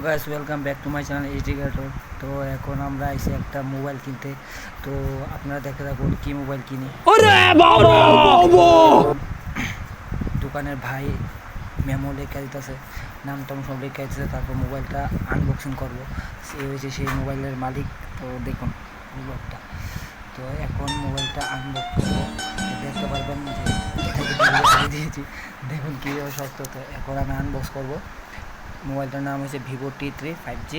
Guys welcome back to my channel HD creator. তো এখন আমরা এসে একটা মোবাইল কিনতে, তো আপনারা দেখে থাকুন কি মোবাইল কিনি। দোকানের ভাই মেমো লেখা দিতেছে, নাম টাম সব লেখা দিতেছে, তারপর মোবাইলটা আনবক্সিং করবো। সে হয়েছে সেই মোবাইলের মালিক। তো দেখুন ব্লগটা। তো এখন মোবাইলটা আনবক্স করবো, দেখতে পারবেন যে দিয়েছি। দেখুন কীভাবে শক্ত। তো এখন আমি আনবক্স করবো। মোবাইলটার নাম হচ্ছে Vivo T3 5G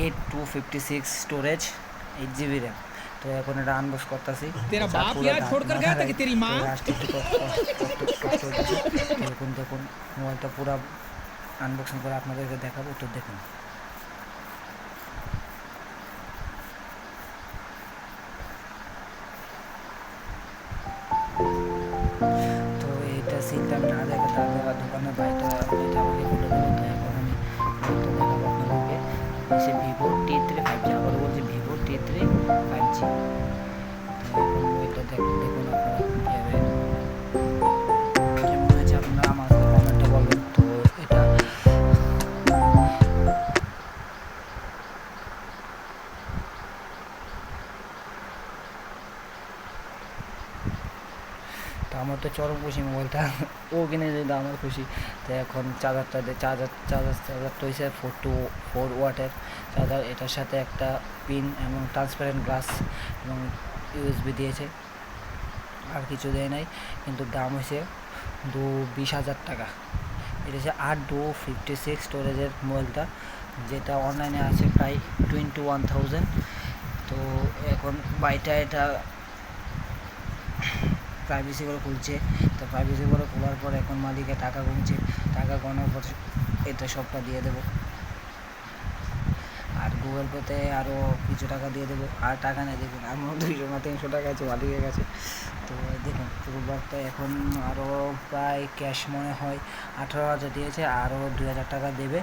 8256 storage 8 GB RAM. তো এখন এটা আনবক্স করতেছি। দেখুন দেখুন মোবাইলটা পুরো আনবক্সিং করে আপনাদেরকে দেখাবো, তো দেখুন। তো এটা সিনটা আমি না দেখে তার দোকানের বাইটা এটা আমাকে বলে দেবো। তো এখন আমি মোবাইলটা দেখাবো আপনাদেরকে। সে Vivo T3 5G, আবার বলছি Vivo T3 5G। তো এখন মোবাইলটা দেখুন আপনারা কীভাবে কেমন হয়েছে, আপনারা আমাকে কমেন্টে বলবেন। তো এটা তো আমার তো চরম খুশি মোবাইলটা ও কিনে দিল, আমার খুশি। তো এখন চার্জারটা চার্জারটা হয়েছে 4 ওয়াটের চার্জার। এটার সাথে একটা পিন এবং ট্রান্সপারেন্ট গ্লাস এবং USB দিয়েছে, আর কিছু দেয় নাই। কিন্তু দাম হয়েছে 20,000 টাকা। এটা হচ্ছে 8256 স্টোরেজের মোবাইলটা, যেটা অনলাইনে আছে প্রায় 21,000। তো এখন বাইটা এটা প্রাইভেসি করে খুলছে। তো প্রাইভেসি করে খোলার পর এখন মালিকে টাকা গুনছে, টাকা গোনার পর এটা সবটা দিয়ে দেবো। আর গুগল পেতে আরও কিছু টাকা দিয়ে দেবো। আর টাকা নেই, দেখুন আমার 200 না 300 টাকা আছে মালিকের কাছে। তো দেখুন পুরো ব্লগটা এখন আরও প্রায় ক্যাশ মনে হয় 18,000 দিয়েছে, আরও 2,000 টাকা দেবে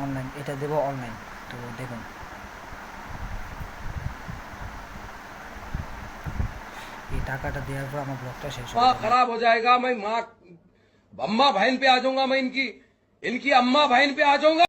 অনলাইন, এটা দেবো অনলাইন। তো দেখুন এই টাকাটা দেওয়ার পর আমার ব্লগটা শেষ माँ खराब हो जाएगा। मैं माँ अम्मा बहन पे आ जाऊंगा। मैं इनकी इनकी अम्मा बहन पे आ जाऊंगा।